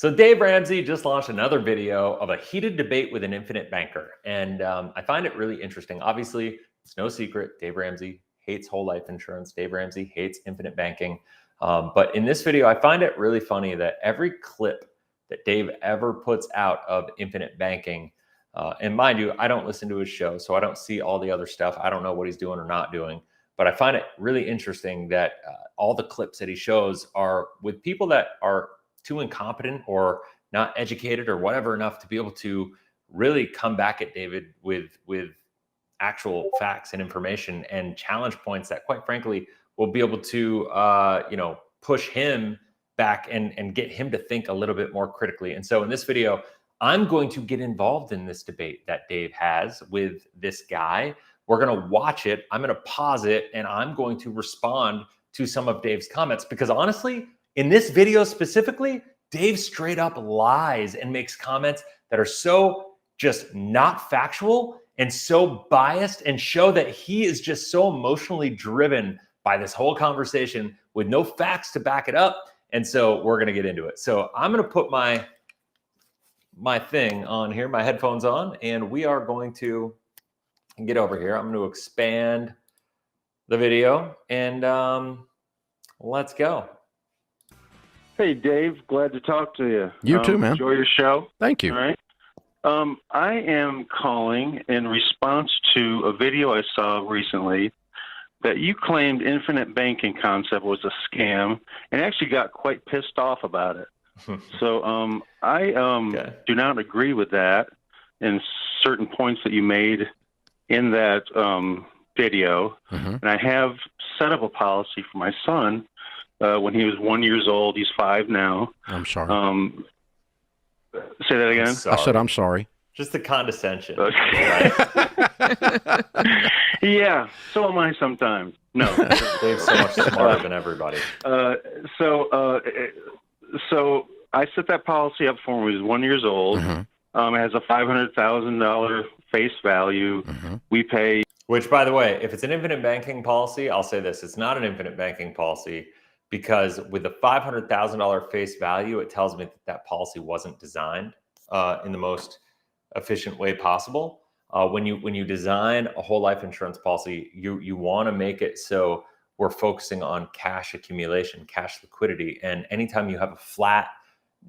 So Dave Ramsey just launched another video of a heated debate with an infinite banker. And I find it really interesting. Obviously, it's no secret. Dave Ramsey hates whole life insurance. Dave Ramsey hates infinite banking. But in this video, I find it really funny that every clip that Dave ever puts out of infinite banking, and mind you, I don't listen to his show, so I don't see all the other stuff. I don't know what he's doing or not doing. But I find it really interesting that all the clips that he shows are with people that are too incompetent or not educated or whatever enough to be able to really come back at David with actual facts and information and challenge points that, quite frankly, will be able to push him back and get him to think a little bit more critically. And so in this video, I'm going to get involved in this debate that Dave has with this guy. We're going to watch it. I'm going to pause it, and I'm going to respond to some of Dave's comments, because honestly, in this video specifically, Dave straight up lies and makes comments that are so just not factual and so biased, and show that he is just so emotionally driven by this whole conversation with no facts to back it up. And so we're going to get into it. So I'm going to put my thing on here, my headphones on, and we are going to get over here. I'm going to expand the video, and let's go. Hey, Dave. Glad to talk to you. You too, man. Enjoy your show. Thank you. All right. I am calling in response to a video I saw recently that you claimed infinite banking concept was a scam, and actually got quite pissed off about it. So I do not agree with that in certain points that you made in that video. And I have set up a policy for my son when he was 1 year old. He's 5 now. I'm sorry. Say that again? I said I'm sorry. Just the condescension. Yeah, so am I sometimes. No. Dave's so much smarter than everybody. So I set that policy up for him when he was 1 year old. It has a $500,000 face value. We pay. Which, by the way, if it's an infinite banking policy, I'll say this: it's not an infinite banking policy, because with a $500,000 face value, it tells me that that policy wasn't designed in the most efficient way possible. When you design a whole life insurance policy, you want to make it so we're focusing on cash accumulation, cash liquidity, and anytime you have a flat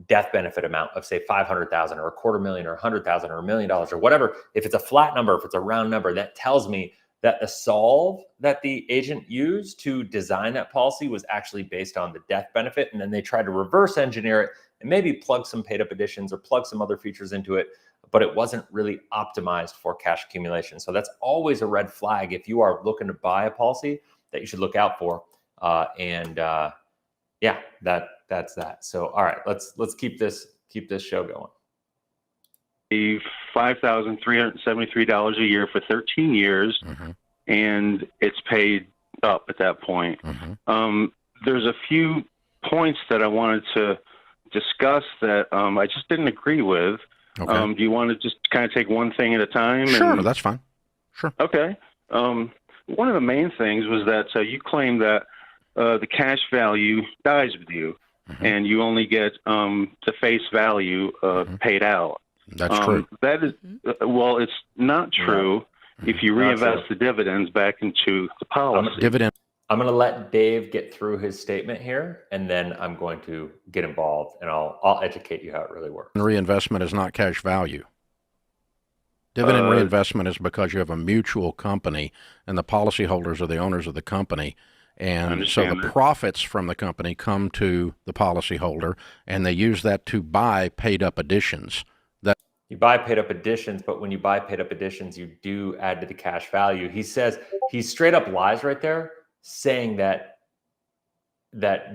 death benefit amount of, say, 500,000 or $250,000 or 100,000 or $1 million or whatever, if it's a flat number, if it's a round number, that tells me that the solve that the agent used to design that policy was actually based on the death benefit, and then they tried to reverse engineer it and maybe plug some paid up additions or plug some other features into it, but it wasn't really optimized for cash accumulation. So that's always a red flag if you are looking to buy a policy that you should look out for. Yeah, that's that. So all right, let's keep this show going. $5,373 a year for 13 years, and it's paid up at that point. There's a few points that I wanted to discuss that I just didn't agree with. Do you want to just kind of take one thing at a time? Sure, that's fine. Sure. Okay. One of the main things was that you claim that the cash value dies with you, and you only get the face value paid out. That's true. That is, well, it's not true if you reinvest the dividends back into the policy. I'm going to let Dave get through his statement here, and then I'm going to get involved, and I'll educate you how it really works. Reinvestment is not cash value. Dividend reinvestment is because you have a mutual company, and the policyholders are the owners of the company. And so the profits from the company come to the policyholder, and they use that to buy paid-up additions. You buy paid-up additions, but when you buy paid-up additions, you do add to the cash value. He says, he straight up lies right there, saying that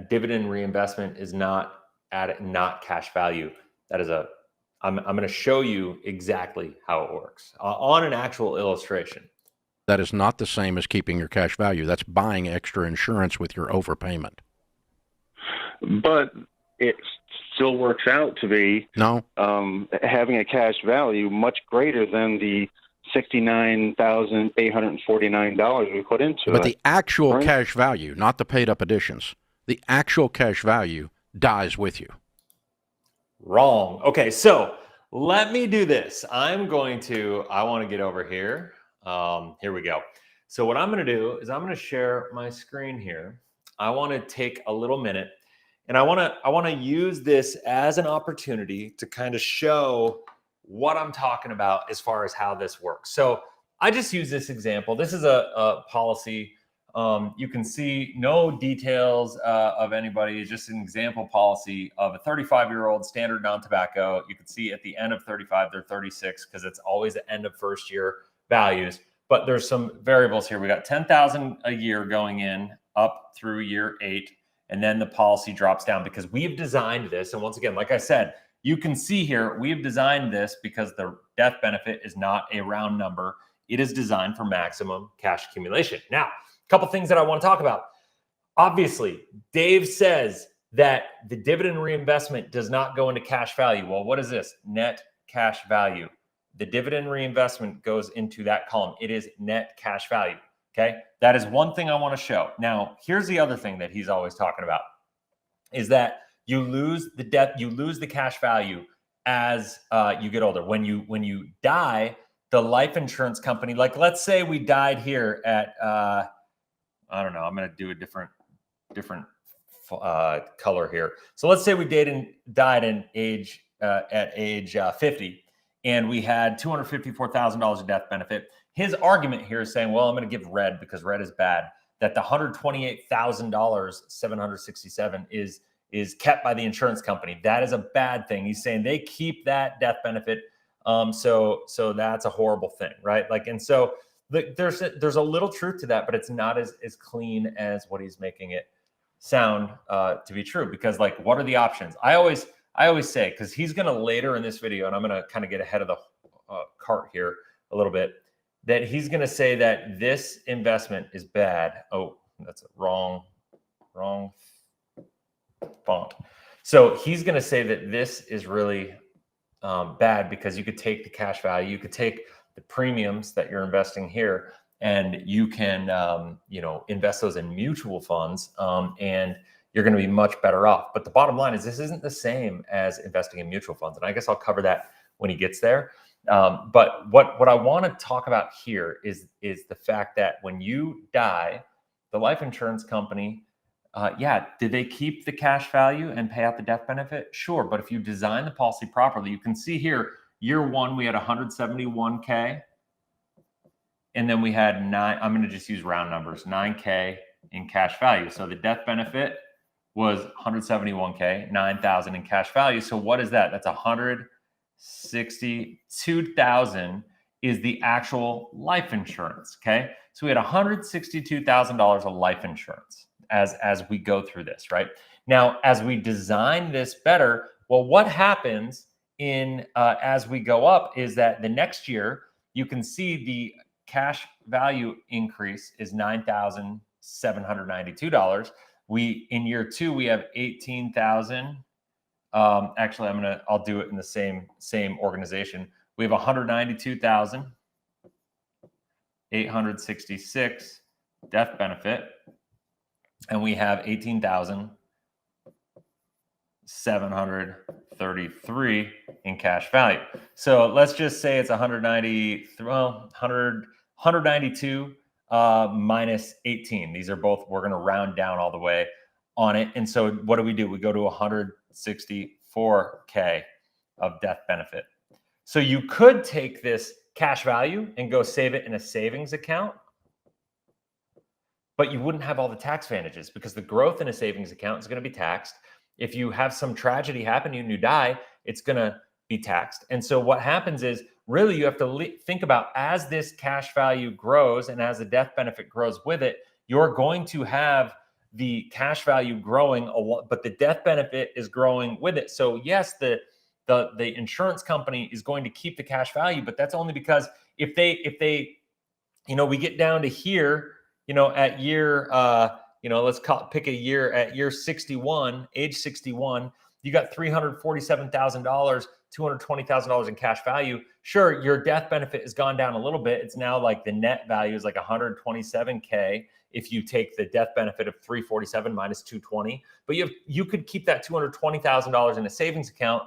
dividend reinvestment is not cash value. That is I'm going to show you exactly how it works on an actual illustration. That is not the same as keeping your cash value. That's buying extra insurance with your overpayment. But it still works out to be having a cash value much greater than the $69,849 we put into it. But the actual cash value, not the paid up additions, the actual cash value dies with you. Wrong. Okay, so let me do this. I want to get over here. Here we go. So what I'm going to do is I'm going to share my screen here. I want to take a little minute and I want to use this as an opportunity to kind of show what I'm talking about as far as how this works. So I just use this example. This is a policy. You can see no details of anybody. It's just an example policy of a 35-year-old standard non-tobacco. You can see at the end of 35, they're 36 because it's always the end of first year values. But there's some variables here. We got 10,000 a year going in up through year 8, and then the policy drops down because we've designed this. And once again, like I said, you can see here, we have designed this because the death benefit is not a round number. It is designed for maximum cash accumulation. Now, a couple things that I want to talk about. Obviously, Dave says that the dividend reinvestment does not go into cash value. Well, what is this? Net cash value. The dividend reinvestment goes into that column. It is net cash value. Okay. That is one thing I want to show. Now, here's the other thing that he's always talking about is that you lose the debt, you lose the cash value as you get older. When you die, the life insurance company, like let's say we died here at, I don't know, I'm going to do a different color here. So let's say we died at age 50, and we had $254,000 of death benefit. His argument here is saying, well, I'm going to give red because red is bad. That the $128,767 is kept by the insurance company. That is a bad thing. He's saying they keep that death benefit. So that's a horrible thing, right? Like, and so there's a little truth to that, but it's not as clean as what he's making it sound to be true. Because like, what are the options? I always say, because he's going to later in this video, and I'm going to kind of get ahead of the cart here a little bit, that he's going to say that this investment is bad. Oh, that's a wrong font. So he's going to say that this is really bad because you could take the cash value, you could take the premiums that you're investing here, and you can invest those in mutual funds, and you're going to be much better off. But the bottom line is this isn't the same as investing in mutual funds, and I guess I'll cover that when he gets there. But what I want to talk about here is the fact that when you die, the life insurance company, did they keep the cash value and pay out the death benefit? Sure. But if you design the policy properly, you can see here, year 1, we had 171K. And then we had I'm going to just use round numbers, 9K in cash value. So the death benefit was 171K, 9,000 in cash value. So what is that? That's 162,000 is the actual life insurance. Okay. So we had $162,000 of life insurance as we go through this, right? Now, as we design this better, well, what happens as we go up is that the next year, you can see the cash value increase is $9,792. In year 2, we have 18,000. Actually, I'll do it in the same organization. We have 192,866 death benefit, and we have 18,733 in cash value. So let's just say it's 192 minus 18. These are both, we're going to round down all the way on it. And so what do? We go to 164K of death benefit. So you could take this cash value and go save it in a savings account, but you wouldn't have all the tax advantages because the growth in a savings account is going to be taxed. If you have some tragedy happen and you die, it's going to be taxed. And so what happens is really you have to think about, as this cash value grows and as the death benefit grows with it, you're going to have the cash value growing a lot, but the death benefit is growing with it. So yes, the insurance company is going to keep the cash value, but that's only because if they we get down to here, at year, let's pick a year at year 61, age 61, you got $347,000, $220,000 in cash value. Sure, your death benefit has gone down a little bit. It's now like the net value is like 127K if you take the death benefit of 347 minus 220. But you could keep that $220,000 in a savings account,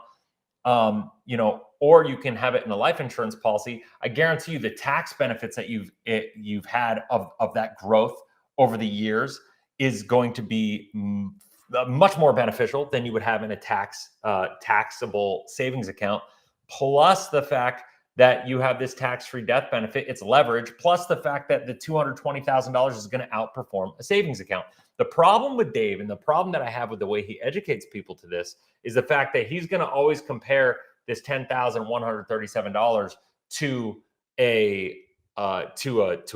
or you can have it in a life insurance policy. I guarantee you the tax benefits that you've had of that growth over the years is going to be much more beneficial than you would have in a taxable savings account. Plus the fact that you have this tax-free death benefit, it's leverage, plus the fact that the $220,000 is going to outperform a savings account. The problem with Dave, and the problem that I have with the way he educates people to this, is the fact that he's going to always compare this $10,137 to a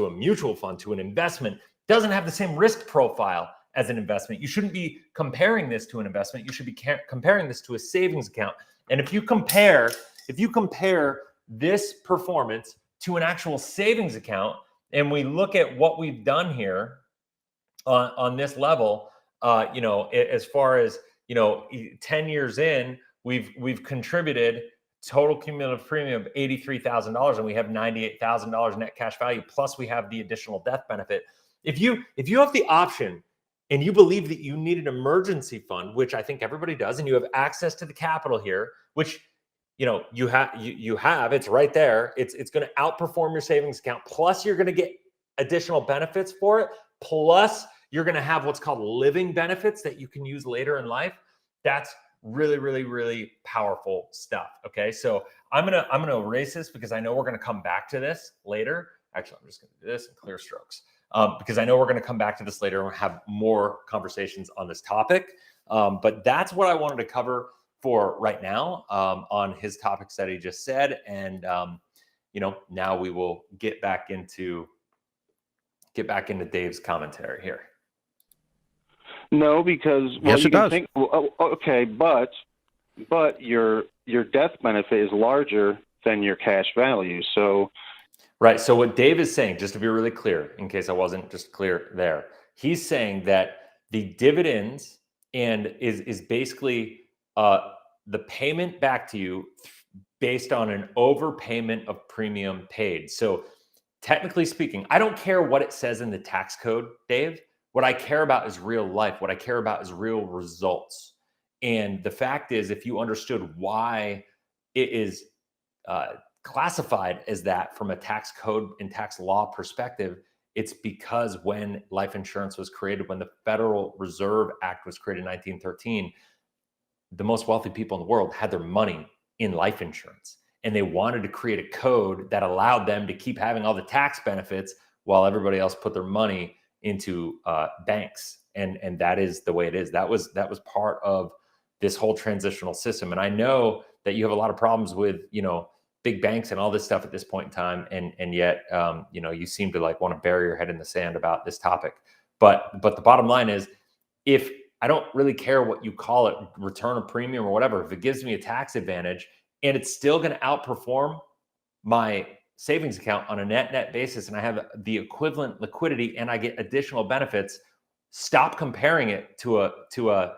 mutual fund, to an investment. Doesn't have the same risk profile as an investment. You shouldn't be comparing this to an investment. You should be comparing this to a savings account. And if you compare this performance to an actual savings account, and we look at what we've done here on this level, as far as 10 years in, we've contributed total cumulative premium of $83,000, and we have $98,000 net cash value. Plus, we have the additional death benefit. If you have the option, and you believe that you need an emergency fund, which I think everybody does, and you have access to the capital here, which you have, it's right there. It's going to outperform your savings account. Plus, you're going to get additional benefits for it. Plus, you're going to have what's called living benefits that you can use later in life. That's really, really, really powerful stuff. Okay, so I'm gonna erase this because I know we're going to come back to this later. Actually, I'm just going to do this in clear strokes because I know we're going to come back to this later and have more conversations on this topic. But that's what I wanted to cover for right now on his topics that he just said. And, now we will get back into Dave's commentary here. No, because yes, it does. Okay, but your death benefit is larger than your cash value. So, right. So what Dave is saying, just to be really clear, in case I wasn't just clear there, he's saying that the dividends is basically the payment back to you based on an overpayment of premium paid. So technically speaking, I don't care what it says in the tax code, Dave. What I care about is real life. What I care about is real results. And the fact is, if you understood why it is classified as that from a tax code and tax law perspective, it's because when life insurance was created, when the Federal Reserve Act was created in 1913, the most wealthy people in the world had their money in life insurance. And they wanted to create a code that allowed them to keep having all the tax benefits while everybody else put their money into banks. And that is the way it is. That was part of this whole transitional system. And I know that you have a lot of problems with, big banks and all this stuff at this point in time. And yet, you seem to want to bury your head in the sand about this topic. But the bottom line is, if I don't really care what you call it, return of premium or whatever, if it gives me a tax advantage and it's still going to outperform my savings account on a net basis, and I have the equivalent liquidity and I get additional benefits, stop comparing it to an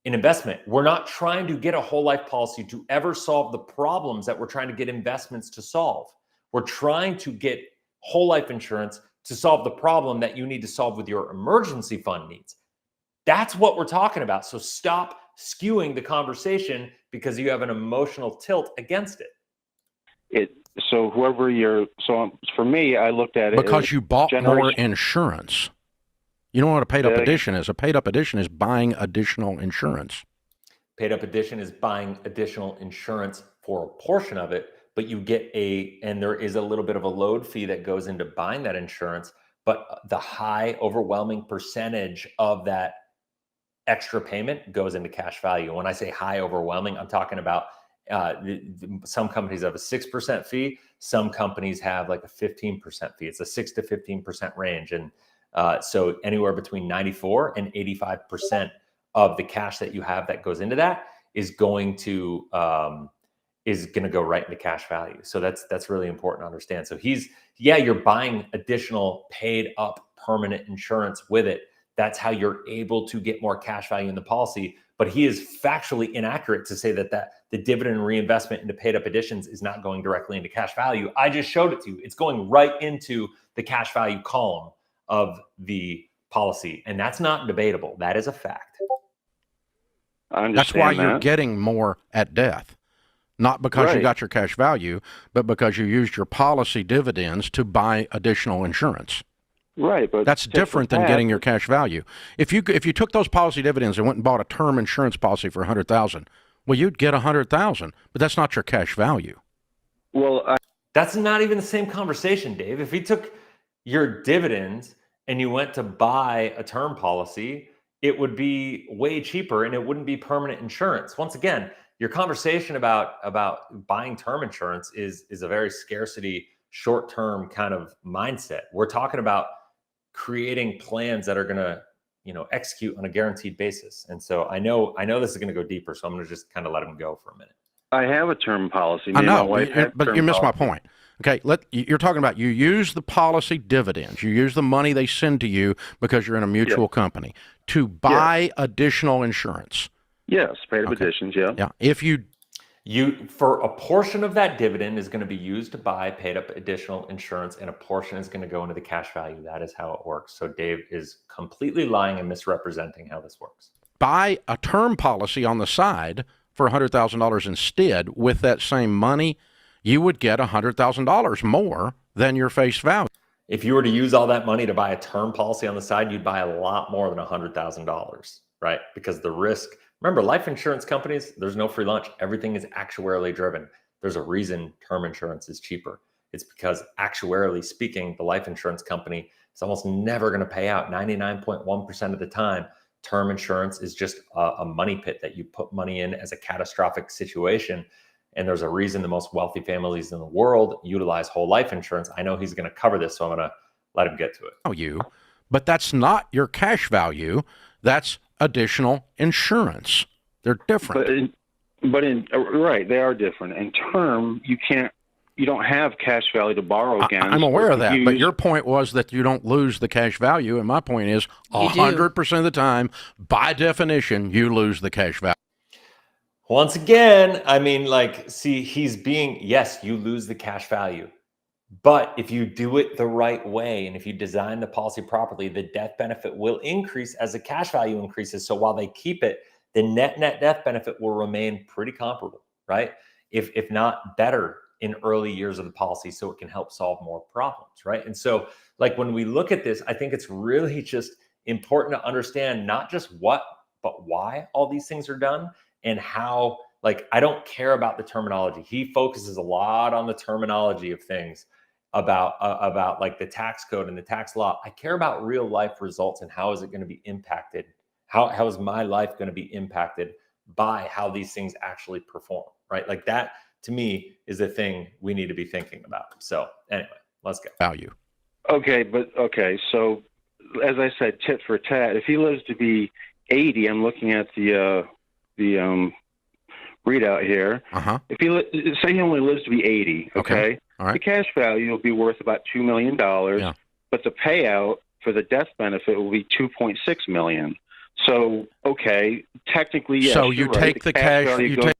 investment. We're not trying to get a whole life policy to ever solve the problems that we're trying to get investments to solve. We're trying to get whole life insurance to solve the problem that you need to solve with your emergency fund needs. That's what we're talking about. So stop skewing the conversation because you have an emotional tilt against it. So for me, I looked at it because you bought more insurance. You know what a paid up addition is? A paid up addition is buying additional insurance. Paid up addition is buying additional insurance for a portion of it, but you get and there is a little bit of a load fee that goes into buying that insurance, but the high overwhelming percentage of that extra payment goes into cash value. When I say high overwhelming, I'm talking about some companies have a 6% fee. Some companies have like a 15% fee. It's a 6 to 15% range. And so anywhere between 94 and 85% of the cash that you have that goes into that is going to go right into cash value. So that's really important to understand. So you're buying additional paid up permanent insurance with it. That's how you're able to get more cash value in the policy. But he is factually inaccurate to say that the dividend reinvestment into paid up additions is not going directly into cash value. I just showed it to you. It's going right into the cash value column of the policy. And that's not debatable. That is a fact. That's why you're getting more at death. not because you Right. got your cash value, but because you used your policy dividends to buy additional insurance. Right, but That's different than getting your cash value. If you took those policy dividends and went and bought a term insurance policy for $100,000, well, you'd get $100,000, but that's not your cash value. Well, that's not even the same conversation, Dave. If you took your dividends and you went to buy a term policy, it would be way cheaper and it wouldn't be permanent insurance. Once again, your conversation about buying term insurance is a very scarcity, short-term kind of mindset. We're talking about creating plans that are going to, execute on a guaranteed basis. And so I know this is going to go deeper, so I'm going to just kind of let him go for a minute. I have a term policy. I know, but you missed my point. Okay, you're talking about you use the policy dividends. You use the money they send to you because you're in a mutual company to buy additional insurance. Yes, paid up additions, Yeah, if you for a portion of that dividend is going to be used to buy paid up additional insurance, and a portion is going to go into the cash value. That is how it works. So Dave is completely lying and misrepresenting how this works. Buy a term policy on the side for $100,000 instead with that same money, you would get $100,000 more than your face value. If you were to use all that money to buy a term policy on the side, you'd buy a lot more than $100,000, right? Because the risk, remember, life insurance companies, there's no free lunch. Everything is actuarially driven. There's a reason term insurance is cheaper. It's because actuarially speaking, the life insurance company is almost never going to pay out 99.1% of the time. Term insurance is just a money pit that you put money in as a catastrophic situation. And there's a reason the most wealthy families in the world utilize whole life insurance. I know he's going to cover this, so I'm going to let him get to it. But that's not your cash value. That's additional insurance. They're different. Right, they are different. In term, you don't have cash value to borrow against. I'm aware of that, but your point was that you don't lose the cash value, and my point is 100% of the time, by definition, you lose the cash value. Once again, I mean, yes, you lose the cash value. But if you do it the right way, and if you design the policy properly, the death benefit will increase as the cash value increases. So while they keep it, the net death benefit will remain pretty comparable, right? If not better in early years of the policy, so it can help solve more problems, right? And so when we look at this, I think it's really just important to understand not just what, but why all these things are done, and how, I don't care about the terminology. He focuses a lot on the terminology of things about the tax code and the tax law. I care about real life results and how is it going to be impacted? How is my life going to be impacted by how these things actually perform, right? That to me is the thing we need to be thinking about. So anyway, let's go. Value. So as I said, tit for tat, if he lives to be 80, I'm looking at the readout here. If say he only lives to be 80, okay? All right. The cash value will be worth about $2 million, but the payout for the death benefit will be $2.6 million. So, technically, yes. So you take the cash value.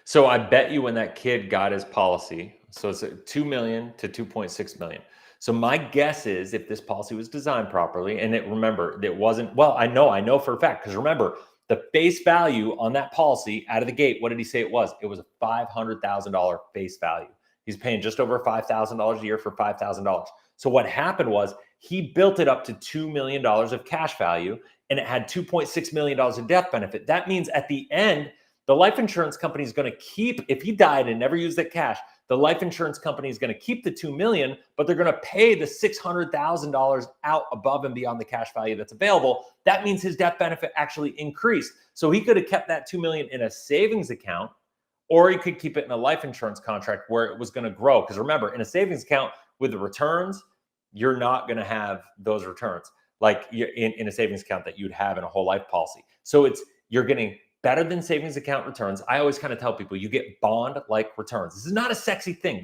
So I bet you when that kid got his policy, so it's $2 million to $2.6 million. So my guess is if this policy was designed properly, and it wasn't, well, I know for a fact, because remember, the face value on that policy out of the gate, what did he say it was? It was a $500,000 face value. He's paying just over $5,000 a year for $5,000. So what happened was he built it up to $2 million of cash value, and it had $2.6 million of death benefit. That means at the end, the life insurance company is going to keep, if he died and never used that cash, the life insurance company is going to keep the $2 million, but they're going to pay the $600,000 out above and beyond the cash value that's available. That means his death benefit actually increased. So he could have kept that $2 million in a savings account, or he could keep it in a life insurance contract where it was going to grow. Because remember, in a savings account with the returns, you're not going to have those returns like in a savings account that you'd have in a whole life policy. So you're getting better than savings account returns. I always kind of tell people you get bond-like returns. This is not a sexy thing.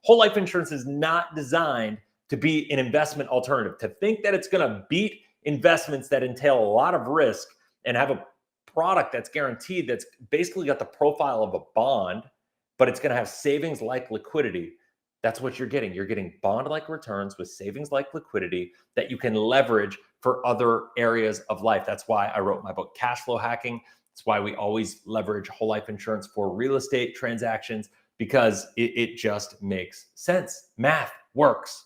Whole life insurance is not designed to be an investment alternative. To think that it's going to beat investments that entail a lot of risk and have a product that's guaranteed, that's basically got the profile of a bond, but it's going to have savings-like liquidity. That's what you're getting. You're getting bond-like returns with savings-like liquidity that you can leverage for other areas of life. That's why I wrote my book, Cashflow Hacking. It's why we always leverage whole life insurance for real estate transactions, because it just makes sense. Math works.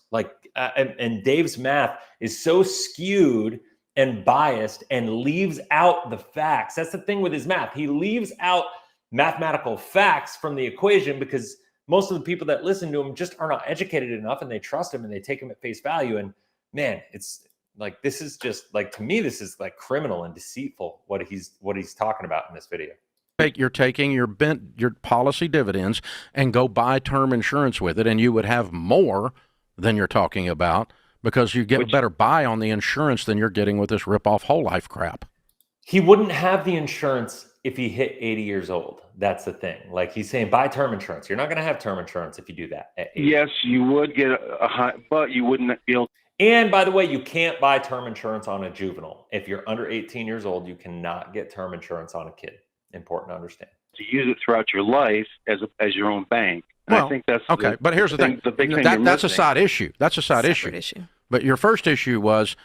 And Dave's math is so skewed and biased and leaves out the facts. That's the thing with his math. He leaves out mathematical facts from the equation because most of the people that listen to him just are not educated enough, and they trust him and they take him at face value. And man, it's like, this is just like, to me, this is like criminal and deceitful what he's talking about in this video. You're taking your policy dividends and go buy term insurance with it, and you would have more than you're talking about because you get a better buy on the insurance than you're getting with this rip-off whole life crap. He wouldn't have the insurance if he hit 80 years old. That's the thing. Like, he's saying, buy term insurance. You're not going to have term insurance if you do that at 80. Yes, you would get a high, but you wouldn't be able. And by the way, you can't buy term insurance on a juvenile. If you're under 18 years old, you cannot get term insurance on a kid. Important to understand. To use it throughout your life as your own bank. Well, I think that's okay. But here's the thing. The big thing that's a side issue. That's a side issue. But your first issue was,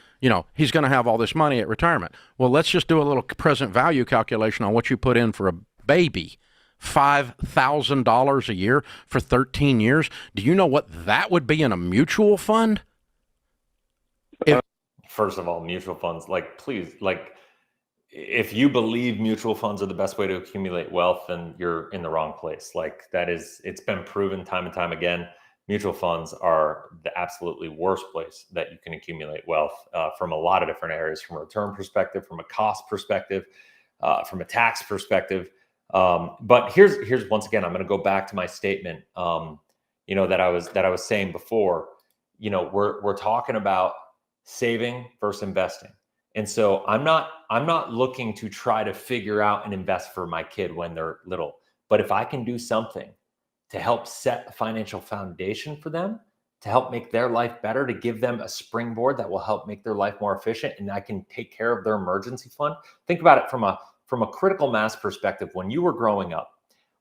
he's going to have all this money at retirement. Well, let's just do a little present value calculation on what you put in for a baby. $5,000 a year for 13 years. Do you know what that would be in a mutual fund? First of all, mutual funds, please, if you believe mutual funds are the best way to accumulate wealth, then you're in the wrong place. It's been proven time and time again. Mutual funds are the absolutely worst place that you can accumulate wealth from a lot of different areas, from a return perspective, from a cost perspective, from a tax perspective. But here's once again, I'm going to go back to my statement, that I was saying before. We're talking about saving versus investing. And so I'm not looking to try to figure out and invest for my kid when they're little. But if I can do something to help set a financial foundation for them, to help make their life better, to give them a springboard that will help make their life more efficient, and I can take care of their emergency fund. Think about it from a critical mass perspective. When you were growing up,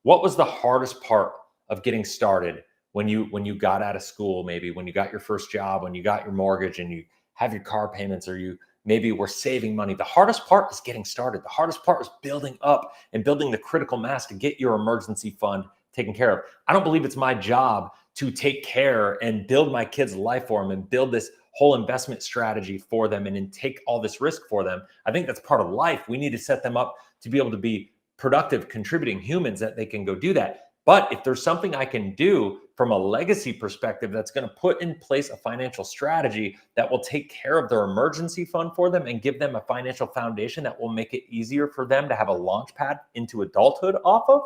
what was the hardest part of getting started when you got out of school, maybe when you got your first job, when you got your mortgage and you have your car payments, or you maybe were saving money? The hardest part is getting started. The hardest part is building up and building the critical mass to get your emergency fund taken care of. I don't believe it's my job to take care and build my kids' life for them and build this whole investment strategy for them and take all this risk for them. I think that's part of life. We need to set them up to be able to be productive, contributing humans that they can go do that. But if there's something I can do from a legacy perspective that's going to put in place a financial strategy that will take care of their emergency fund for them and give them a financial foundation that will make it easier for them to have a launch pad into adulthood off of,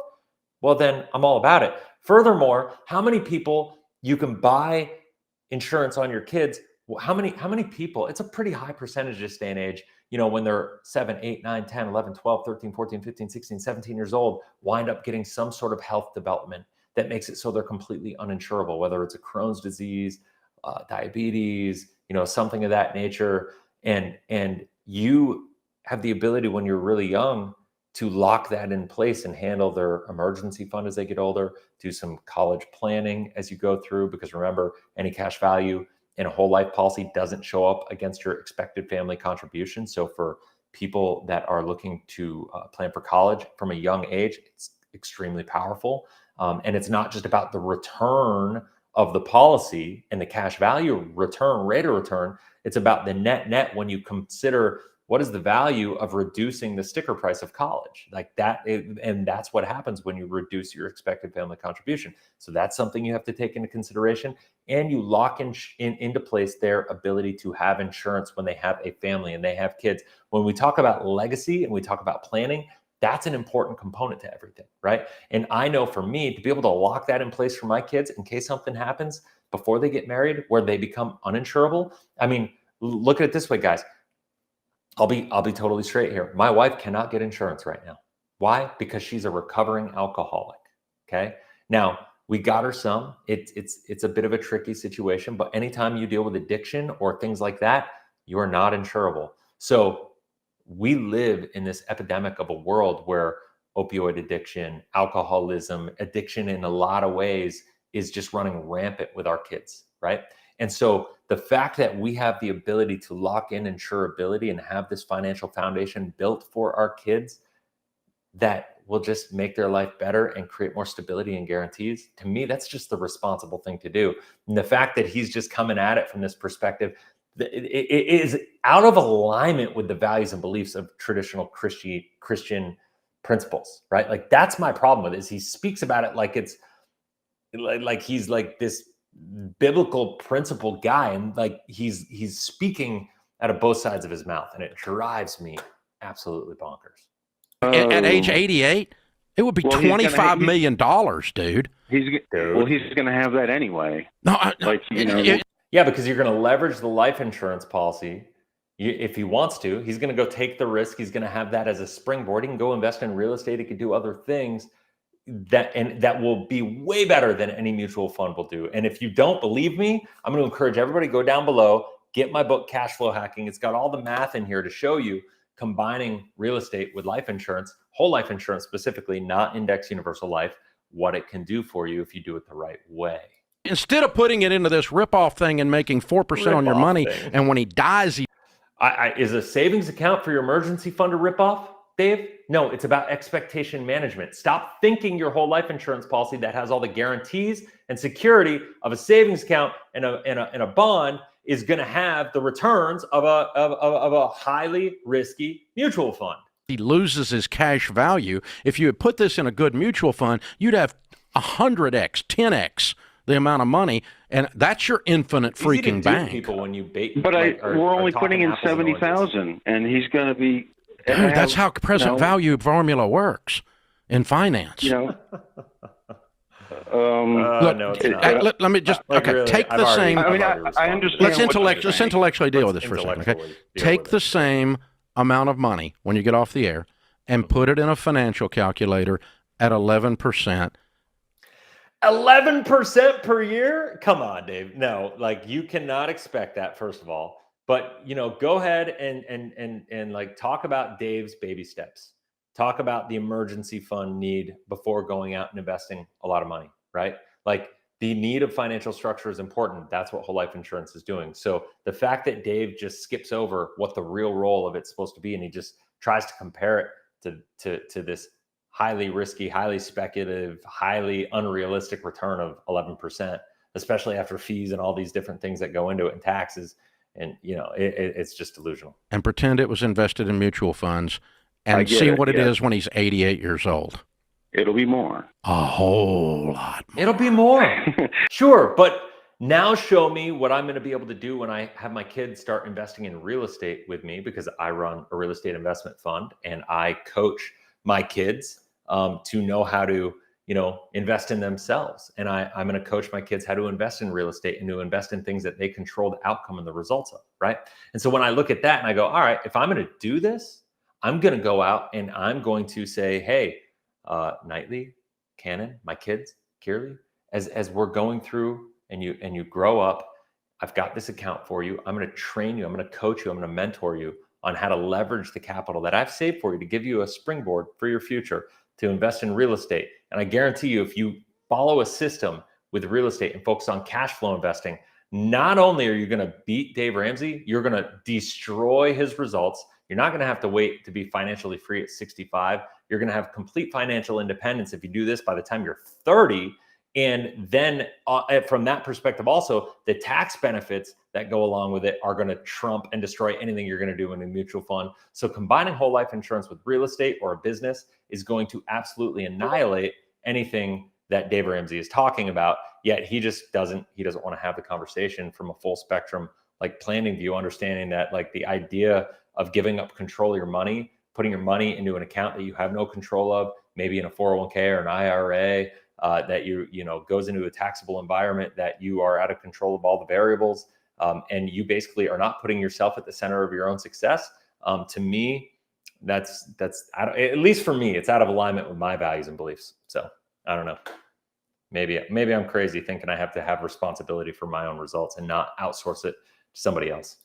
well, then I'm all about it. Furthermore, how many people you can buy insurance on your kids? How many people, it's a pretty high percentage this day and age, when they're 7, 8, 9, 10, 11, 12, 13, 14, 15, 16, 17 years old, wind up getting some sort of health development that makes it so they're completely uninsurable, whether it's a Crohn's disease, diabetes, something of that nature. And you have the ability when you're really young to lock that in place and handle their emergency fund as they get older, do some college planning as you go through, because remember, any cash value in a whole life policy doesn't show up against your expected family contribution. So for people that are looking to plan for college from a young age, it's extremely powerful. And it's not just about the return of the policy and the cash value return, rate of return. It's about the net when you consider what is the value of reducing the sticker price of college, like that. And that's what happens when you reduce your expected family contribution. So that's something you have to take into consideration. And you lock into place their ability to have insurance when they have a family and they have kids. When we talk about legacy and we talk about planning, that's an important component to everything, right? And I know for me to be able to lock that in place for my kids in case something happens before they get married where they become uninsurable. I mean, look at it this way, guys. I'll be totally straight here. My wife cannot get insurance right now. Why? Because she's a recovering alcoholic. Okay. Now we got her some. It's a bit of a tricky situation, but anytime you deal with addiction or things like that, you are not insurable. So we live in this epidemic of a world where opioid addiction, alcoholism, addiction in a lot of ways is just running rampant with our kids, right? And so the fact that we have the ability to lock in insurability and have this financial foundation built for our kids, that will just make their life better and create more stability and guarantees. To me, that's just the responsible thing to do. And the fact that he's just coming at it from this perspective, it is out of alignment with the values and beliefs of traditional Christian principles, right? Like that's my problem with it, is he speaks about it like it's like he's like this biblical principle guy, and like he's speaking out of both sides of his mouth, and it drives me absolutely bonkers. At age 88, it would be $25 million, dude. He's going to have that anyway. No, yeah, because you're going to leverage the life insurance policy. If he wants to, he's going to go take the risk. He's going to have that as a springboard. He can go invest in real estate. He could do other things that will be way better than any mutual fund will do. And if you don't believe me, I'm going to encourage everybody to go down below, get my book, Cashflow Hacking. It's got all the math in here to show you combining real estate with life insurance, whole life insurance specifically, not index universal life, what it can do for you if you do it the right way. Instead of putting it into this ripoff thing and making 4% on your money, and when he dies, is a savings account for your emergency fund a ripoff, Dave? No, it's about expectation management. Stop thinking your whole life insurance policy that has all the guarantees and security of a savings account and a bond is going to have the returns of a highly risky mutual fund. He loses his cash value. If you had put this in a good mutual fund, you'd have 100x, 10x the amount of money, and that's your infinite freaking bank. People when you bait, but we're only putting in 70,000, and he's going to be. Dude, that's how present value formula works in finance. Look, no, it's not. Let me just really, take the same. I understand. Let's intellectually deal with this for a second. Okay, take the same amount of money when you get off the air and put it in a financial calculator at 11%. 11% per year? Come on, Dave. No, like you cannot expect that, first of all. But go ahead and like talk about Dave's baby steps. Talk about the emergency fund need before going out and investing a lot of money, right? Like the need of financial structure is important. That's what whole life insurance is doing. So the fact that Dave just skips over what the real role of it's supposed to be, and he just tries to compare it to this highly risky, highly speculative, highly unrealistic return of 11%, especially after fees and all these different things that go into it and taxes. And, it's just delusional. And pretend it was invested in mutual funds and see what it is when he's 88 years old. It'll be more. A whole lot more. It'll be more. Sure. But now show me what I'm going to be able to do when I have my kids start investing in real estate with me, because I run a real estate investment fund and I coach my kids to know how to, invest in themselves. And I'm going to coach my kids how to invest in real estate and to invest in things that they control the outcome and the results of, right? And so when I look at that and I go, all right, if I'm going to do this, I'm going to go out and I'm going to say, hey, Knightley, Cannon, my kids, Kierley, as we're going through and you grow up, I've got this account for you. I'm going to train you. I'm going to coach you. I'm going to mentor you on how to leverage the capital that I've saved for you to give you a springboard for your future to invest in real estate. And I guarantee you, if you follow a system with real estate and focus on cash flow investing, not only are you going to beat Dave Ramsey, you're going to destroy his results. You're not going to have to wait to be financially free at 65. You're going to have complete financial independence if you do this by the time you're 30. And then from that perspective, also, the tax benefits that go along with it are going to trump and destroy anything you're going to do in a mutual fund. So combining whole life insurance with real estate or a business is going to absolutely annihilate anything that Dave Ramsey is talking about. Yet he doesn't want to have the conversation from a full spectrum, like planning view, understanding that like the idea of giving up control of your money, putting your money into an account that you have no control of, maybe in a 401k or an IRA, that goes into a taxable environment, that you are out of control of all the variables, and you basically are not putting yourself at the center of your own success. To me, that's at least for me, it's out of alignment with my values and beliefs. So I don't know. Maybe I'm crazy thinking I have to have responsibility for my own results and not outsource it to somebody else.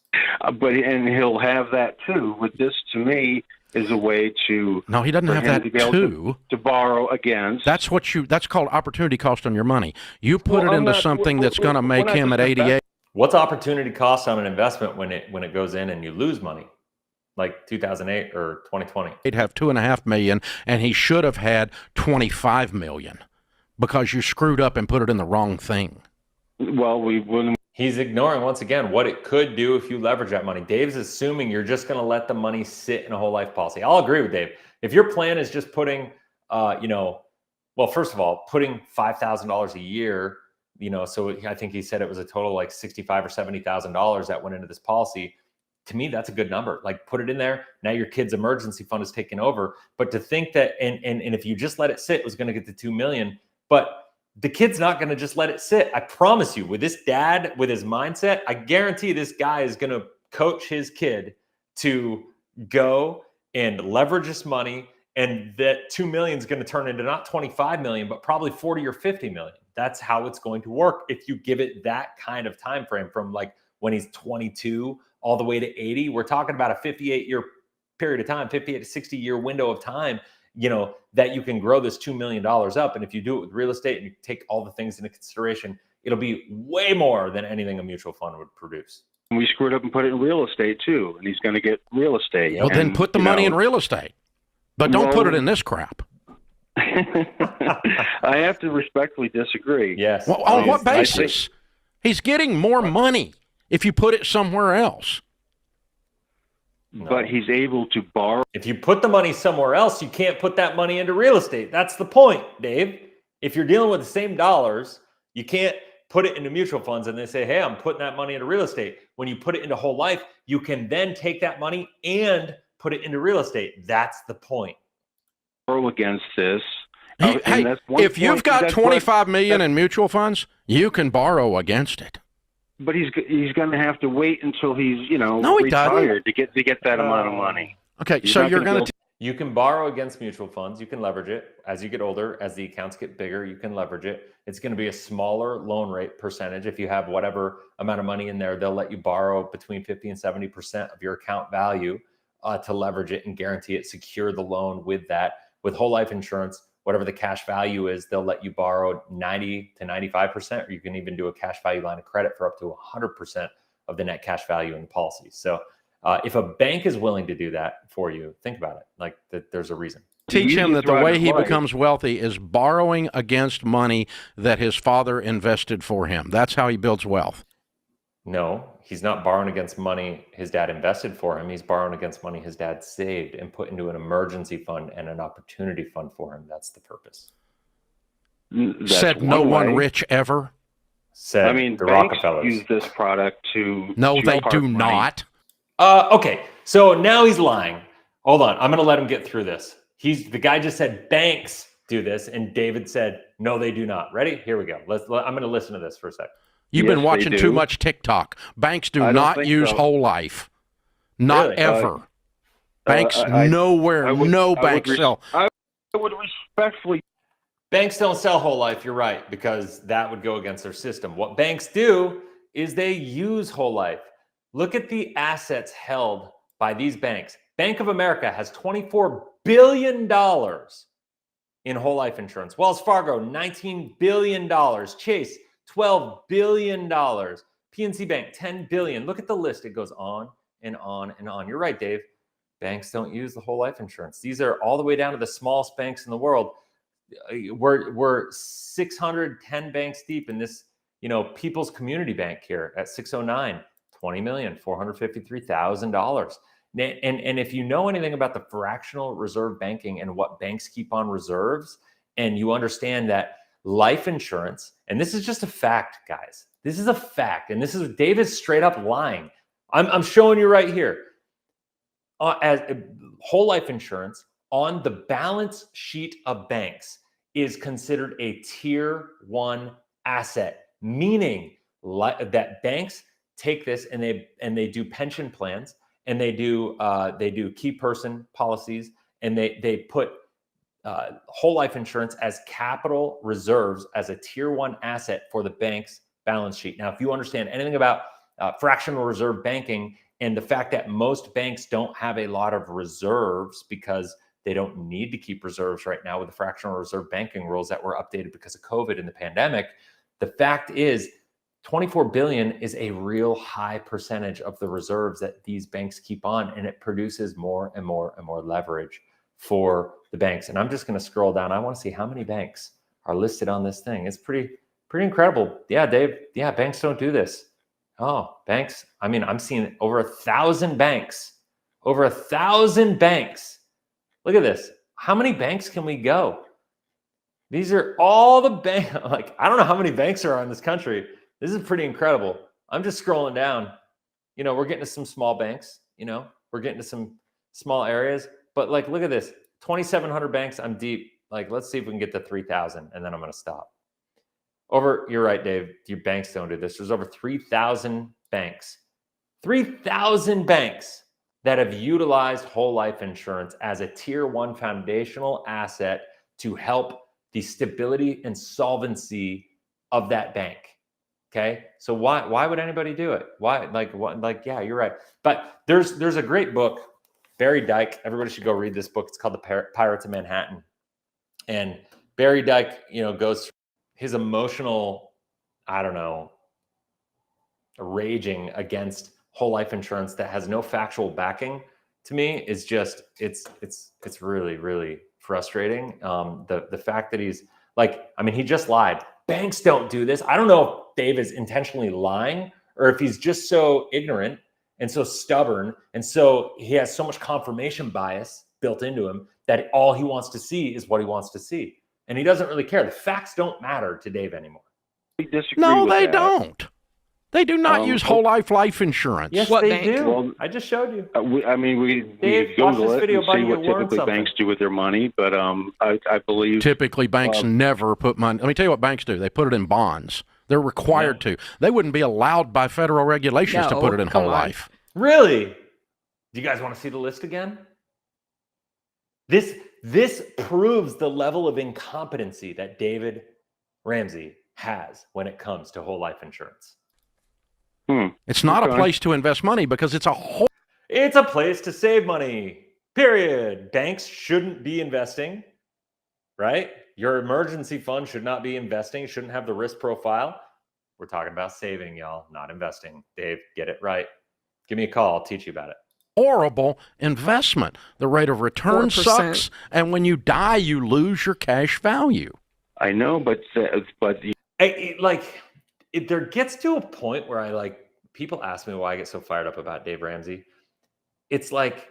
And he'll have that too. With this, to me, is a way to no, he doesn't have that too. To borrow against. That's called opportunity cost on your money. You put it into something that's going to make him at 88. What's opportunity cost on an investment when it goes in and you lose money? like 2008 or 2020. He'd have $2.5 million, and he should have had $25 million because you screwed up and put it in the wrong thing. Well, we wouldn't. He's ignoring, once again, what it could do if you leverage that money. Dave's assuming you're just going to let the money sit in a whole life policy. I'll agree with Dave. If your plan is just putting, well, first of all, putting $5,000 a year, so I think he said it was a total like $65,000 or $70,000 that went into this policy. To me, that's a good number. Like, put it in there. Now your kid's emergency fund is taken over. But to think that, and if you just let it sit, it was going to get to $2 million. But the kid's not going to just let it sit. I promise you, with this dad, with his mindset, I guarantee this guy is going to coach his kid to go and leverage this money. And that 2 million is going to turn into not 25 million, but probably 40 or 50 million. That's how it's going to work if you give it that kind of time frame, from like when he's 22 all the way to 80. We're talking about a 58-year period of time, 58 to 60-year window of time, that you can grow this $2 million up. And if you do it with real estate and you take all the things into consideration, it'll be way more than anything a mutual fund would produce. We screwed up and put it in real estate too, and he's going to get real estate. Well, then put the money in real estate, but don't put it in this crap. I have to respectfully disagree. Yes. Well, on what basis? He's getting more money if you put it somewhere else. No. But he's able to borrow. If you put the money somewhere else, you can't put that money into real estate. That's the point, Dave. If you're dealing with the same dollars, you can't put it into mutual funds and they say, hey, I'm putting that money into real estate. When you put it into whole life, you can then take that money and put it into real estate. That's the point. Against this. Hey, if you've got 25 million in mutual funds, you can borrow against it. But he's going to have to wait until he's retired to get that amount of money. Okay, so you're going to. You can borrow against mutual funds. You can leverage it as you get older. As the accounts get bigger, you can leverage it. It's going to be a smaller loan rate percentage. If you have whatever amount of money in there, they'll let you borrow between 50 and 70% of your account value to leverage it and guarantee it, secure the loan with that. With whole life insurance, whatever the cash value is, they'll let you borrow 90 to 95%, or you can even do a cash value line of credit for up to 100% of the net cash value in the policy. So if a bank is willing to do that for you, think about it. Like, there's a reason. Teach him that the way he becomes wealthy is borrowing against money that his father invested for him. That's how he builds wealth. No, he's not borrowing against money his dad invested for him. He's borrowing against money his dad saved and put into an emergency fund and an opportunity fund for him. That's the purpose. Said no one rich ever. Said the Rockefellers use this product to. No, they do not. Okay, so now he's lying. Hold on, I'm going to let him get through this. The guy just said banks do this, and David said no, they do not. Ready? Here we go. I'm going to listen to this for a sec. You've been watching too much TikTok. Banks do not use whole life. Not ever. Banks nowhere. No banks sell. I would respectfully. Banks don't sell whole life. You're right, because that would go against their system. What banks do is they use whole life. Look at the assets held by these banks. Bank of America has $24 billion in whole life insurance. Wells Fargo, $19 billion. Chase, $12 billion. PNC Bank, $10 billion. Look at the list. It goes on and on and on. You're right, Dave. Banks don't use the whole life insurance. These are all the way down to the smallest banks in the world. We're 610 banks deep in this, People's Community Bank here at 609, $20,453,000. And if you know anything about the fractional reserve banking and what banks keep on reserves, and you understand that life insurance, and this is just a fact, guys. This is a fact, and this is David's straight up lying. I'm showing you right here. As whole life insurance on the balance sheet of banks is considered a tier 1 asset, meaning that banks take this and they do pension plans, and they do key person policies, and they put whole life insurance as capital reserves as a tier 1 asset for the bank's balance sheet. Now, if you understand anything about fractional reserve banking and the fact that most banks don't have a lot of reserves because they don't need to keep reserves right now with the fractional reserve banking rules that were updated because of COVID and the pandemic, the fact is 24 billion is a real high percentage of the reserves that these banks keep on, and it produces more and more and more leverage for the banks. And I'm just going to scroll down. I want to see how many banks are listed on this thing. It's pretty incredible. Yeah, Dave. Yeah, banks don't do this. Oh, banks. I mean, I'm seeing over 1,000 banks. Over 1,000 banks. Look at this. How many banks can we go? These are all the banks. Like, I don't know how many banks there are in this country. This is pretty incredible. I'm just scrolling down. You know, we're getting to some small banks. You know, we're getting to some small areas. But like, look at this. 2,700 banks. I'm deep. Like, let's see if we can get to 3,000, and then I'm going to stop. You're right, Dave. Your banks don't do this. There's over 3,000 banks. 3,000 banks that have utilized whole life insurance as a tier 1 foundational asset to help the stability and solvency of that bank. Okay, so why would anybody do it? Why? Yeah, you're right. But there's a great book, Barry Dyke. Everybody should go read this book. It's called The Pirates of Manhattan. And Barry Dyke, you know, goes through his emotional, I don't know, raging against whole life insurance that has no factual backing. To me, is just it's really, really frustrating. The fact that he's like, I mean, he just lied. Banks don't do this. I don't know if Dave is intentionally lying or if he's just so ignorant and so stubborn. And so he has so much confirmation bias built into him that all he wants to see is what he wants to see. And he doesn't really care. The facts don't matter to Dave anymore. No, they don't. They do not use whole life insurance. Yes, what they bank? do. Well, I just showed you. we Dave, watch Google this it video, and buddy, see what you'll learn typically something. banks do with their money. But I believe Typically, banks never put money. Let me tell you what banks do. They put it in bonds. They're required to. They wouldn't be allowed by federal regulations to No, put it in come whole on. life. Really? Do you guys want to see the list again? This proves the level of incompetency that David Ramsey has when it comes to whole life insurance. It's not a Okay. place to invest money because it's a whole. It's a place to save money, period. Banks shouldn't be investing, right? Your emergency fund should not be investing, shouldn't have the risk profile. We're talking about saving, y'all, not investing. Dave, get it right. Give me a call. I'll teach you about it. Horrible investment. The rate of return 4%. sucks, and when you die, you lose your cash value. I know, but There gets to a point where people ask me why I get so fired up about Dave Ramsey. It's like,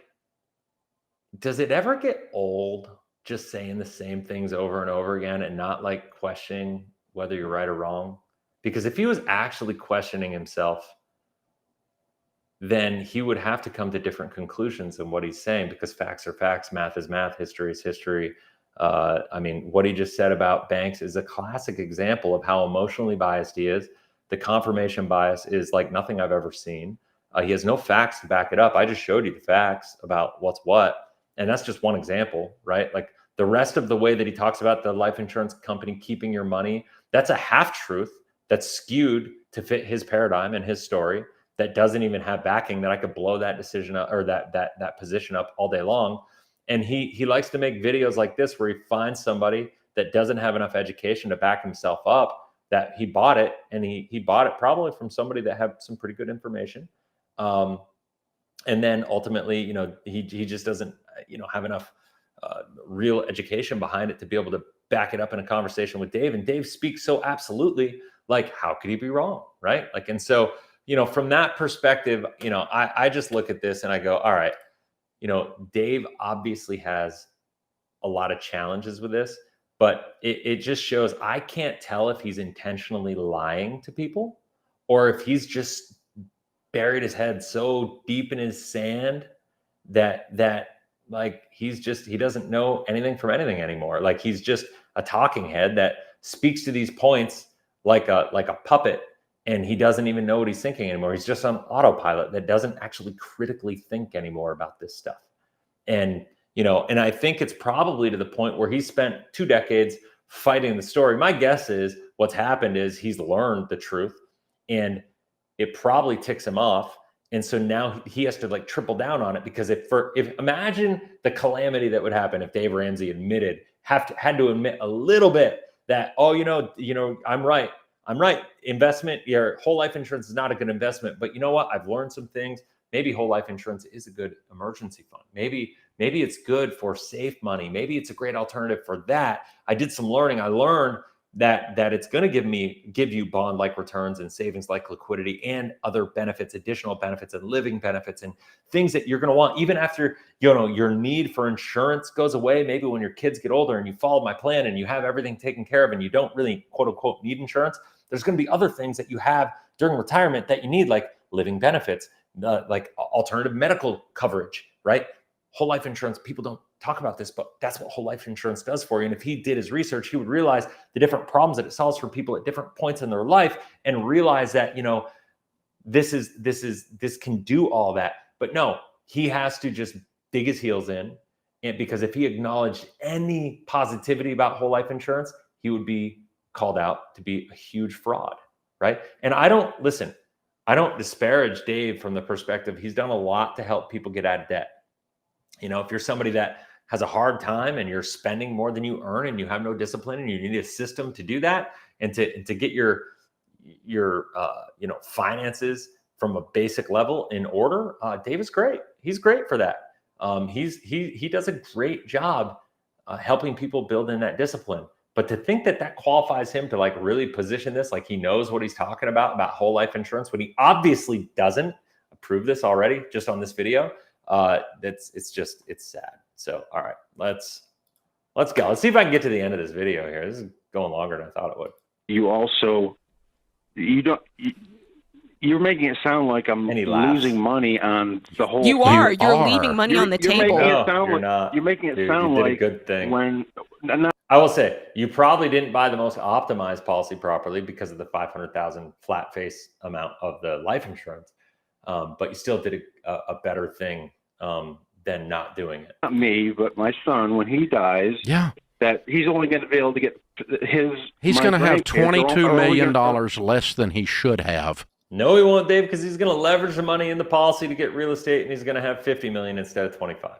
does it ever get old just saying the same things over and over again and not like questioning whether you're right or wrong? Because if he was actually questioning himself, then he would have to come to different conclusions than what he's saying, because facts are facts, math is math, history is history. I mean, what he just said about banks is a classic example of how emotionally biased he is. The confirmation bias is like nothing I've ever seen. He has no facts to back it up. I just showed you the facts about what's what. And that's just one example, right? Like the rest of the way that he talks about the life insurance company keeping your money, that's a half truth that's skewed to fit his paradigm and his story, that doesn't even have backing, that I could blow that decision up or that position up all day long. And he likes to make videos like this where he finds somebody that doesn't have enough education to back himself up, that he bought it, and he bought it probably from somebody that had some pretty good information. And then ultimately, he just doesn't, have enough real education behind it to be able to back it up in a conversation with Dave. And Dave speaks so absolutely, like, how could he be wrong, right? Like, and so, from that perspective, I just look at this and I go, all right, Dave obviously has a lot of challenges with this, but it just shows I can't tell if he's intentionally lying to people or if he's just buried his head so deep in his sand that like he doesn't know anything from anything anymore. Like he's just a talking head that speaks to these points like a puppet, and he doesn't even know what he's thinking anymore. He's just on autopilot that doesn't actually critically think anymore about this stuff. And and I think it's probably to the point where he spent 2 decades fighting the story. My guess is what's happened is he's learned the truth, and it probably ticks him off. And so now he has to like triple down on it, because if imagine the calamity that would happen if Dave Ramsey had to admit a little bit that, I'm right. I'm right. Investment, your whole life insurance is not a good investment, but you know what? I've learned some things. Maybe whole life insurance is a good emergency fund. Maybe it's good for safe money. Maybe it's a great alternative for that. I did some learning. I learned that it's going to give you bond-like returns and savings-like liquidity and other benefits, additional benefits and living benefits and things that you're going to want even after, your need for insurance goes away. Maybe when your kids get older and you follow my plan and you have everything taken care of and you don't really quote unquote need insurance, there's going to be other things that you have during retirement that you need, like living benefits, like alternative medical coverage, right? Whole life insurance, people don't talk about this, but that's what whole life insurance does for you. And if he did his research, he would realize the different problems that it solves for people at different points in their life and realize that, this can do all that. But no, he has to just dig his heels in. And because if he acknowledged any positivity about whole life insurance, he would be called out to be a huge fraud, right? And I don't disparage Dave from the perspective, he's done a lot to help people get out of debt. If you're somebody that has a hard time and you're spending more than you earn and you have no discipline and you need a system to do that and to get your finances from a basic level in order, Dave is great. He's great for that. He does a great job helping people build in that discipline. But to think that qualifies him to really position this like he knows what he's talking about whole life insurance when he obviously doesn't approve this already just on this video. It's sad. So, all right, let's go. Let's see if I can get to the end of this video here. This is going longer than I thought it would. You're making it sound like I'm losing money on the whole. You're leaving money on the table. You're making it sound like a good thing. No. I will say you probably didn't buy the most optimized policy properly because of the $500,000 flat face amount of the life insurance. But you still did a better thing than not doing it. Not me, but my son, when he dies, that he's only going to be able to get He's going to have $22 million less than he should have. No, he won't, Dave, because he's going to leverage the money in the policy to get real estate, and he's going to have $50 million instead of 25.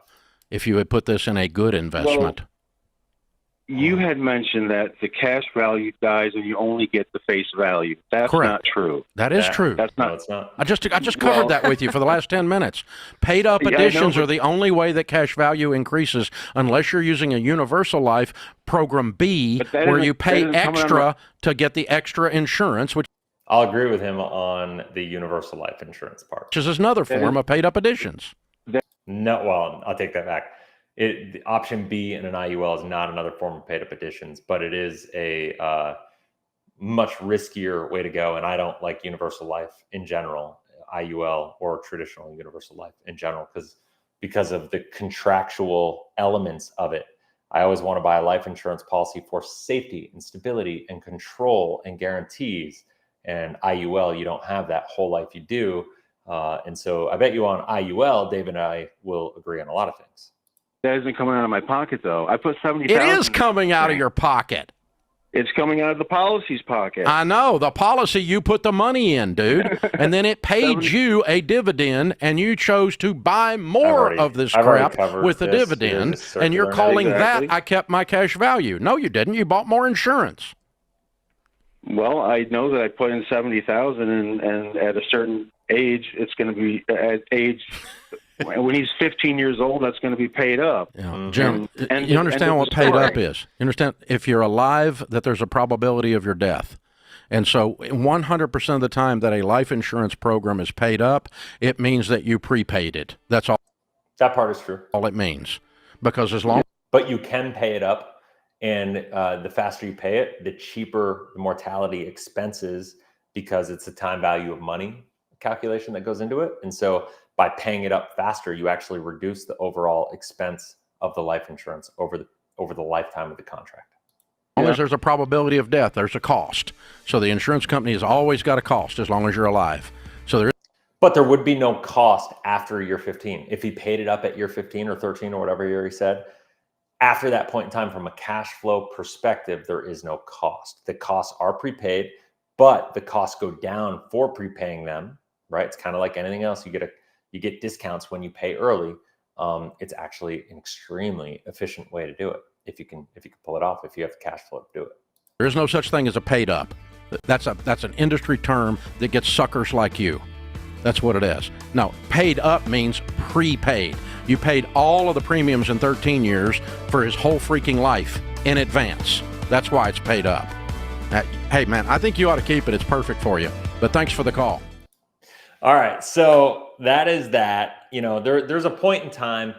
If you had put this in a good investment. Well, you had mentioned that the cash value dies and you only get the face value. That's correct. Not true. That is true. That's not. No, it's not. I just covered that with you for the last 10 minutes. Paid up additions are the only way that cash value increases unless you're using a universal life program B where you pay extra to get the extra insurance, which I'll agree with him on the universal life insurance part. Which is another form of paid up additions. No, well, I'll take that back. The option B in an IUL is not another form of paid up additions, but it is a much riskier way to go. And I don't like universal life in general, IUL or traditional universal life in general, because of the contractual elements of it. I always want to buy a life insurance policy for safety and stability and control and guarantees. And IUL, you don't have that. Whole life, you do. And so I bet you on IUL, Dave and I will agree on a lot of things. That isn't coming out of my pocket, though. I put $70,000. It is coming out of your pocket. It's coming out of the policy's pocket. I know. The policy, you put the money in, dude. And then it paid you a dividend, and you chose to buy more of this crap with the dividend. And you're calling that I kept my cash value. No, you didn't. You bought more insurance. Well, I know that I put in $70,000, and at a certain age, it's going to be at age when he's 15 years old, that's going to be paid up. Yeah. Jim, you understand what paid up is? You understand if you're alive, that there's a probability of your death. And so 100% of the time that a life insurance program is paid up, it means that you prepaid it. That's all. That part is true. All it means. Because as long But you can pay it up, and the faster you pay it, the cheaper the mortality expenses, because it's the time value of money calculation that goes into it. And so by paying it up faster, you actually reduce the overall expense of the life insurance over the lifetime of the contract. As long as there's a probability of death, there's a cost. So the insurance company has always got a cost as long as you're alive. But there would be no cost after year 15. If he paid it up at year 15 or 13 or whatever year he said, after that point in time, from a cash flow perspective, there is no cost. The costs are prepaid, but the costs go down for prepaying them, right? It's kind of like anything else. You get discounts when you pay early. It's actually an extremely efficient way to do it if you can pull it off, if you have the cash flow to do it. There is no such thing as a paid up. That's an industry term that gets suckers like you. That's what it is. No, paid up means prepaid. You paid all of the premiums in 13 years for his whole freaking life in advance. That's why it's paid up. Hey, man, I think you ought to keep it. It's perfect for you. But thanks for the call. All right. So that is that. You know, there's a point in time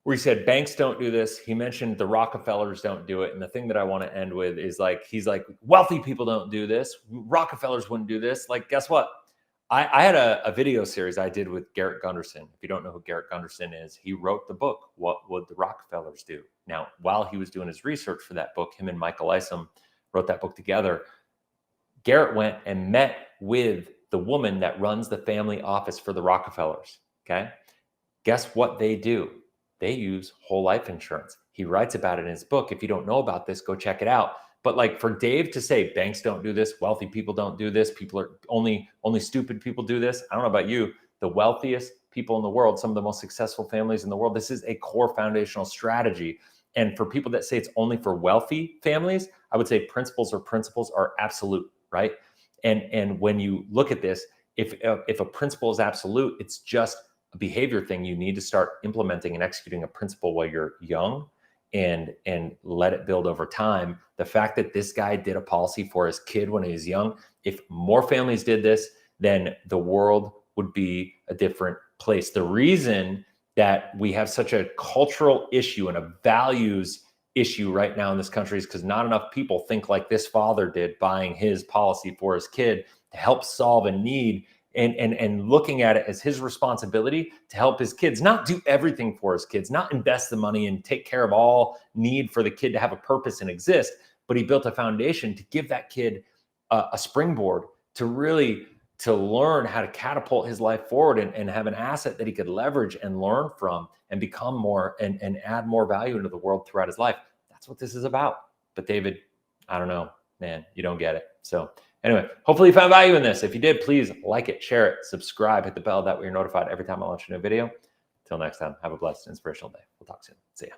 where he said banks don't do this. He mentioned the Rockefellers don't do it. And the thing that I want to end with is like, he's like, wealthy people don't do this. Rockefellers wouldn't do this. Like, guess what? I had a video series I did with Garrett Gunderson. If you don't know who Garrett Gunderson is, he wrote the book, What Would the Rockefellers Do? Now, while he was doing his research for that book, him and Michael Isom wrote that book together. Garrett went and met with the woman that runs the family office for the Rockefellers. Okay. Guess what they do? They use whole life insurance. He writes about it in his book. If you don't know about this, go check it out. But like for Dave to say banks don't do this, wealthy people don't do this, people are only stupid people do this. I don't know about you, the wealthiest people in the world, some of the most successful families in the world, this is a core foundational strategy. And for people that say it's only for wealthy families, I would say principles are absolute, right? And when you look at this, if a principle is absolute, it's just a behavior thing. You need to start implementing and executing a principle while you're young and let it build over time. The fact that this guy did a policy for his kid when he was young, if more families did this, then the world would be a different place. The reason that we have such a cultural issue and a values issue right now in this country is because not enough people think like this father did, buying his policy for his kid to help solve a need and looking at it as his responsibility to help his kids, not do everything for his kids, not invest the money and take care of all need for the kid to have a purpose and exist. But he built a foundation to give that kid a springboard to really to learn how to catapult his life forward and have an asset that he could leverage and learn from and become more and add more value into the world throughout his life. That's what this is about. But David, I don't know, man, you don't get it. So anyway, hopefully you found value in this. If you did, please like it, share it, subscribe, hit the bell. That way you're notified every time I launch a new video. Until next time, have a blessed, inspirational day. We'll talk soon. See ya.